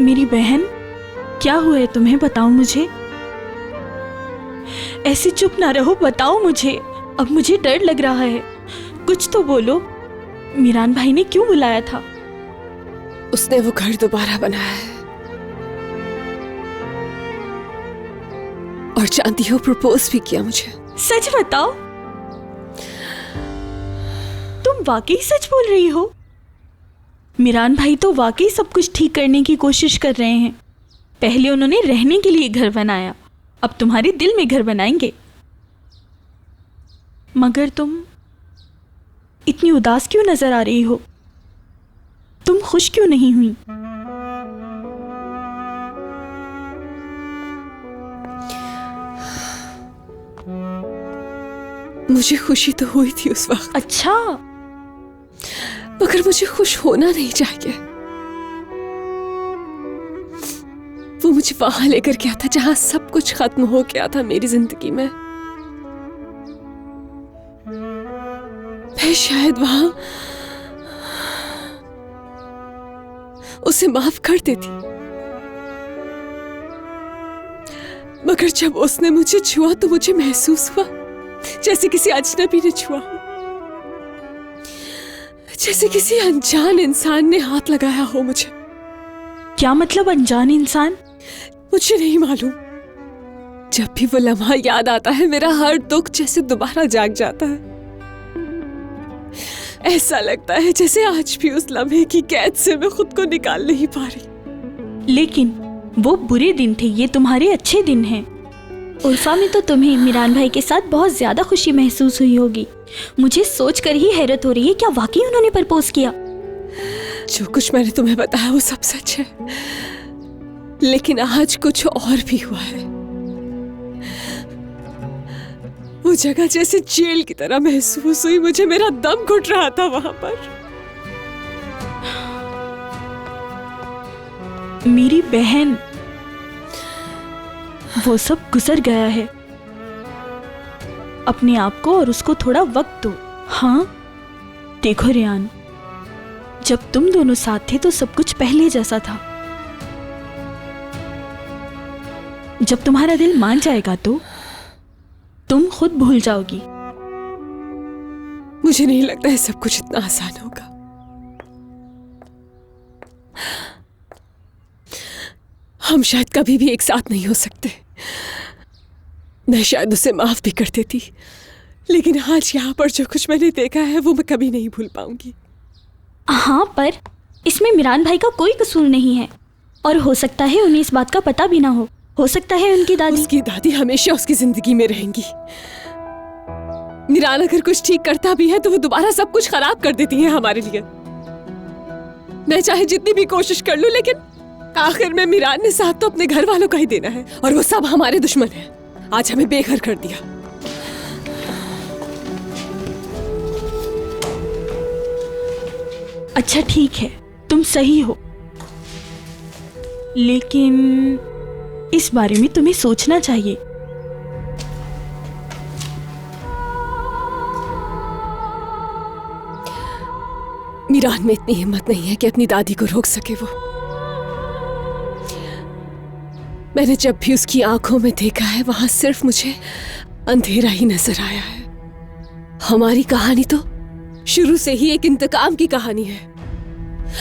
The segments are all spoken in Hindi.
मेरी बहन, क्या हुआ है तुम्हें? बताओ मुझे। ऐसे चुप ना रहो, बताओ मुझे। अब मुझे डर लग रहा है, कुछ तो बोलो। मिरान भाई ने क्यों बुलाया था? उसने वो घर दोबारा बनाया है और जानती हो, प्रपोज भी किया मुझे। सच बताओ, तुम वाकई सच बोल रही हो? मिरान भाई तो वाकई सब कुछ ठीक करने की कोशिश कर रहे हैं। पहले उन्होंने रहने के लिए घर बनाया, अब तुम्हारे दिल में घर बनाएंगे। मगर तुम इतनी उदास क्यों नजर आ रही हो? तुम खुश क्यों नहीं हुई? मुझे खुशी तो हुई थी उस वक्त। अच्छा, मगर मुझे खुश होना नहीं चाहिए। वो मुझे वहां लेकर गया था जहां सब कुछ खत्म हो गया था मेरी जिंदगी में। मैं शायद वहां उसे माफ कर देती, मगर जब उसने मुझे छुआ तो मुझे महसूस हुआ जैसे किसी अजनबी ने छुआ हो, जैसे किसी अनजान इंसान ने हाथ लगाया हो मुझे। क्या मतलब अनजान इंसान? मुझे नहीं मालूम। जब भी वो लम्हा याद आता है, मेरा हर दुख जैसे दोबारा जाग जाता है। ऐसा लगता है जैसे आज भी उस लम्हे की कैद से मैं खुद को निकाल नहीं पा रही। लेकिन वो बुरे दिन थे, ये तुम्हारे अच्छे दिन हैं। उल्फा में तो तुम्हें मिरान भाई के साथ बहुत ज्यादा खुशी महसूस हुई होगी। मुझे सोचकर ही हैरत हो रही है, क्या वाकई उन्होंने प्रपोज किया? जो कुछ मैंने तुम्हें बताया वो सब सच है, लेकिन आज कुछ और भी हुआ है। वो जगह जैसे जेल की तरह महसूस हुई मुझे। मेरा दम घुट रहा था वहां पर। मेरी बहन, वो सब गुजर गया है। अपने आप को और उसको थोड़ा वक्त दो। हाँ, देखो रेयान, जब तुम दोनों साथ थे तो सब कुछ पहले जैसा था। जब तुम्हारा दिल मान जाएगा तो तुम खुद भूल जाओगी। मुझे नहीं लगता है सब कुछ इतना आसान होगा। हम शायद कभी भी एक साथ नहीं हो सकते। मैं शायद उसे माफ भी कर देती, लेकिन आज यहाँ पर जो कुछ मैंने देखा है वो मैं कभी नहीं भूल पाऊंगी। हाँ, पर इसमें मिरान भाई का कोई कसूर नहीं है, और हो सकता है उन्हें इस बात का पता भी ना हो सकता है उसकी दादी हमेशा उसकी जिंदगी में रहेंगी। मिरान अगर कुछ ठीक करता भी है तो वो दोबारा सब कुछ खराब कर देती है हमारे लिए। मैं चाहे जितनी भी कोशिश कर लूं, लेकिन आखिर में मिरान ने साथ तो अपने घर वालों का ही देना है, और वो सब हमारे दुश्मन हैं। आज हमें बेघर कर दिया। अच्छा ठीक है, तुम सही हो, लेकिन इस बारे में तुम्हें सोचना चाहिए। मिरान में इतनी हिम्मत नहीं है कि अपनी दादी को रोक सके। वो मैंने जब भी उसकी आंखों में देखा है, वहां सिर्फ मुझे अंधेरा ही नजर आया है। हमारी कहानी तो शुरू से ही एक इंतकाम की कहानी है।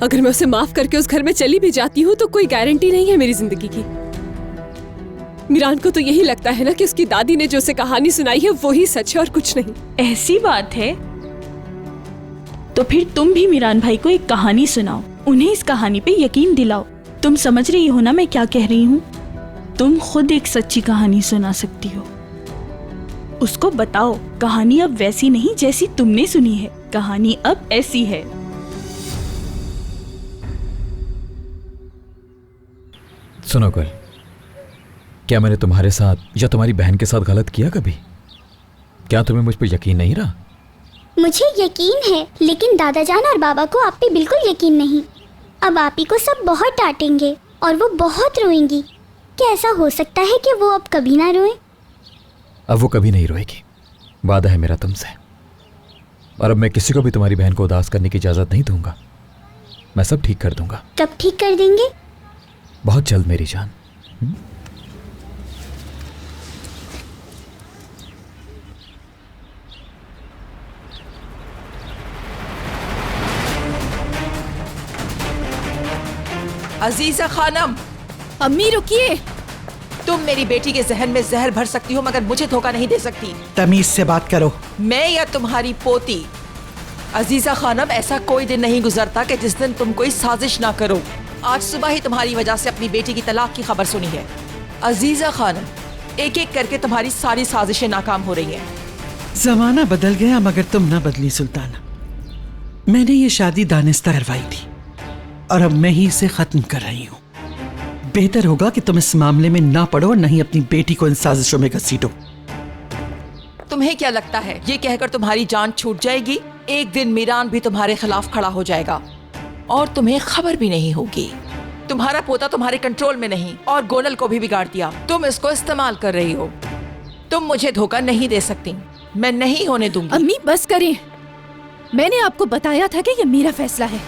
अगर मैं उसे माफ करके उस घर में चली भी जाती हूँ तो कोई गारंटी नहीं है मेरी जिंदगी की। मिरान को तो यही लगता है ना कि उसकी दादी ने जो उसे कहानी सुनाई है वो ही सच है और कुछ नहीं। ऐसी बात है तो फिर तुम भी मिरान भाई को एक कहानी सुनाओ, उन्हें इस कहानी पे यकीन दिलाओ। तुम समझ रही हो ना मैं क्या कह रही हूँ? तुम खुद एक सच्ची कहानी सुना सकती हो। उसको बताओ कहानी अब वैसी नहीं जैसी तुमने सुनी है, कहानी अब ऐसी है। सुनो गुल, क्या मैंने तुम्हारे साथ या तुम्हारी बहन के साथ गलत किया कभी? क्या तुम्हें मुझ पर यकीन नहीं रहा? मुझे यकीन है, लेकिन दादा जान और बाबा को आप पे बिल्कुल यकीन नहीं। अब आप ही को सब बहुत डांटेंगे और वो बहुत रोएंगी। क्या ऐसा हो सकता है कि वो अब कभी ना रोए? अब वो कभी नहीं रोएगी, वादा है मेरा तुमसे। और अब मैं किसी को भी तुम्हारी बहन को उदास करने की इजाजत नहीं दूंगा। मैं सब ठीक कर दूंगा। कब ठीक कर देंगे? बहुत जल्द मेरी जान। अजीजा खानम, अम्मी रुकिए। तुम मेरी बेटी के जहन में जहर भर सकती हो मगर मुझे धोखा नहीं दे सकती। तमीज से बात करो। मैं या तुम्हारी पोती। अजीजा खानम, ऐसा कोई दिन नहीं गुजरता कि जिस दिन तुम कोई साजिश ना करो। आज सुबह ही तुम्हारी वजह से अपनी बेटी की तलाक की खबर सुनी है। अजीजा खानम, एक एक करके तुम्हारी सारी साजिशें नाकाम हो रही हैं। जमाना बदल गया मगर तुम ना बदली सुल्ताना। मैंने ये शादी दानिस्ता करवाई थी और अब मैं ही इसे खत्म कर रही हूँ। बेहतर होगा कि तुम इस मामले में ना पड़ो और नहीं अपनी बेटी को इन साजिशों में घसीटो। तुम्हें क्या लगता है ये कहकर तुम्हारी जान छूट जाएगी? एक दिन मीरान भी तुम्हारे खिलाफ खड़ा हो जाएगा और तुम्हें खबर भी नहीं होगी। तुम्हारा पोता तुम्हारे कंट्रोल में नहीं और गोनल को भी बिगाड़ दिया। तुम इसको इस्तेमाल कर रही हो। तुम मुझे धोखा नहीं दे सकती। मैं नहीं होने दूंगी। अम्मी बस करें। मैंने आपको बताया था कि ये मेरा फैसला है।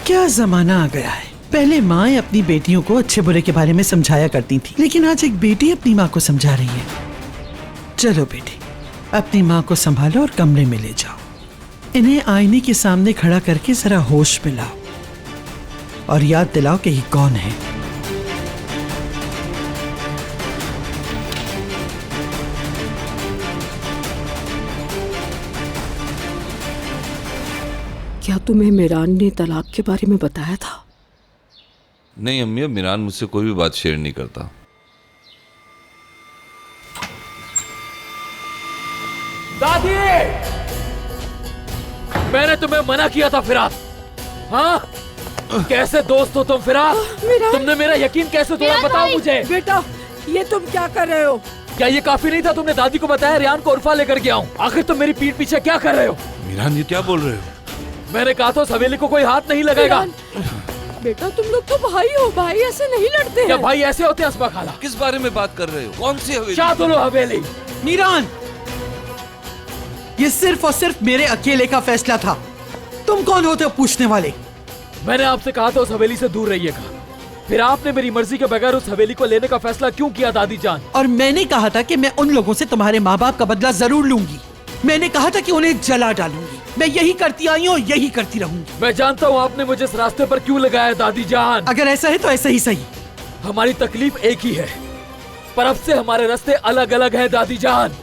क्या जमाना आ गया है। पहले माँ अपनी बेटियों को अच्छे बुरे के बारे में समझाया करती थी, लेकिन आज एक बेटी अपनी माँ को समझा रही है। चलो बेटी, अपनी माँ को संभालो और कमरे में ले जाओ। इन्हें आईने के सामने खड़ा करके जरा होश में लाओ और याद दिलाओ कि ये कौन है। क्या तुम्हें मीरान ने तलाक के बारे में बताया था? नहीं अम्मी, अब मीरान मुझसे कोई भी बात शेयर नहीं करता। दादी, मैंने तुम्हें मना किया था फिरात। हाँ, कैसे दोस्त हो तुम फिरात? तुमने मेरा यकीन कैसे तोड़ा, बताओ मुझे। बेटा, ये तुम क्या कर रहे हो? क्या ये काफी नहीं था? तुमने दादी को बताया रियान को उर्फा लेकर गया हूँ। आखिर तुम मेरी पीठ पीछे क्या कर रहे हो? मीरान, ये क्या बोल रहे हो? मैंने कहा तो हवेली को कोई हाथ नहीं लगेगा। बेटा, तुम लोग तो भाई हो। भाई ऐसे नहीं लड़ते हैं। क्या भाई ऐसे होते हैं अस्मा खाला? किस बारे में बात कर रहे हो? कौन सी हवेली? शादुल हवेली। मीरान, ये सिर्फ और सिर्फ मेरे अकेले का फैसला था। तुम कौन होते हो पूछने वाले? मैंने आपसे कहा था उस हवेली से दूर रहिएगा, फिर आपने मेरी मर्जी के बगैर उस हवेली को लेने का फैसला क्यों किया दादी जान? और मैंने कहा था कि मैं उन लोगों से तुम्हारे माँ बाप का बदला जरूर लूंगी। मैंने कहा था कि उन्हें जला डालूंगी। मैं यही करती आई हूँ और यही करती रहूंगी। मैं जानता हूँ आपने मुझे इस रास्ते पर क्यों लगाया दादी जान। अगर ऐसा है तो ऐसा ही सही। हमारी तकलीफ एक ही है, पर अब से हमारे रास्ते अलग अलग हैं दादी जान।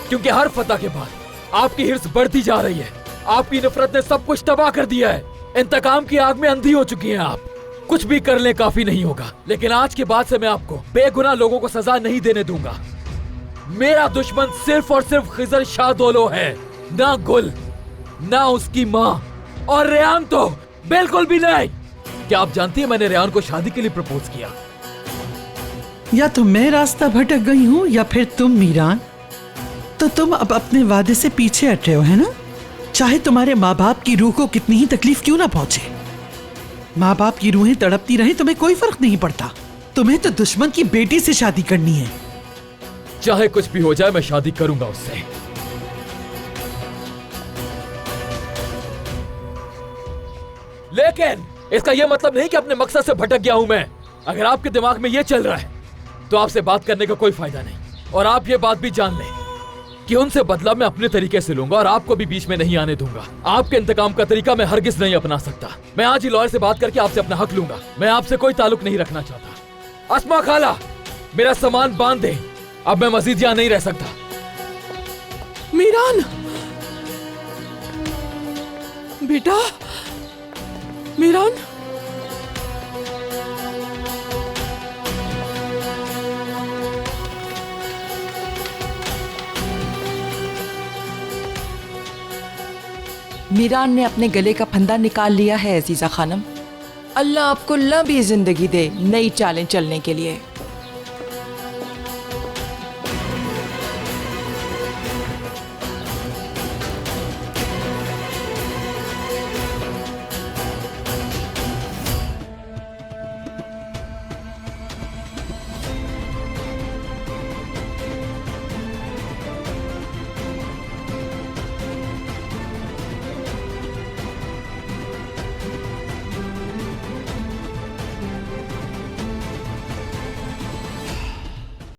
क्योंकि हर फतह के बाद आपकी हिर्स बढ़ती जा रही है। आपकी नफरत ने सब कुछ तबाह कर दिया है। इंतकाम की आग में अंधी हो चुकी हैं आप। कुछ भी कर ले काफी नहीं होगा, लेकिन आज के बाद से मैं आपको बेगुनाह लोगों को सजा नहीं देने दूंगा। मेरा दुश्मन सिर्फ और सिर्फ खिजर शाहदोलो है, ना गुल, ना उसकी माँ, और रेहान तो बिल्कुल भी नहीं। क्या आप जानती हैं मैंने रेहान को शादी के लिए प्रपोज किया? या तो मैं रास्ता भटक गई हूँ या फिर तुम मीरान। तो तुम अब अपने वादे से पीछे हट रहे हो, है ना? चाहे तुम्हारे माँ बाप की रूह को कितनी ही तकलीफ क्यों ना पहुंचे। माँ बाप की रूहें तड़पती रहें, तुम्हें कोई फर्क नहीं पड़ता। तुम्हें तो दुश्मन की बेटी से शादी करनी है। चाहे कुछ भी हो जाए मैं शादी करूंगा उससे। लेकिन इसका यह मतलब नहीं कि अपने मकसद से भटक गया हूं मैं। अगर आपके दिमाग में यह चल रहा है तो आपसे बात करने का कोई फायदा नहीं। और आप ये बात भी जान लें कि उनसे बदला मैं अपने तरीके से लूंगा और आपको भी बीच में नहीं आने दूंगा। आपके इंतकाम का तरीका मैं हरगिज नहीं अपना सकता। मैं आज ही लॉयर से बात करके आपसे अपना हक लूंगा। मैं आपसे कोई ताल्लुक नहीं रखना चाहता। अस्मा खाला, मेरा सामान बांध दे। अब मैं मजीद यहां नहीं रह सकता। मीरान, बेटा, मीरान। मीरान ने अपने गले का फंदा निकाल लिया है अजीजा खानम। अल्लाह आपको लंबी जिंदगी दे नई चालें चलने के लिए।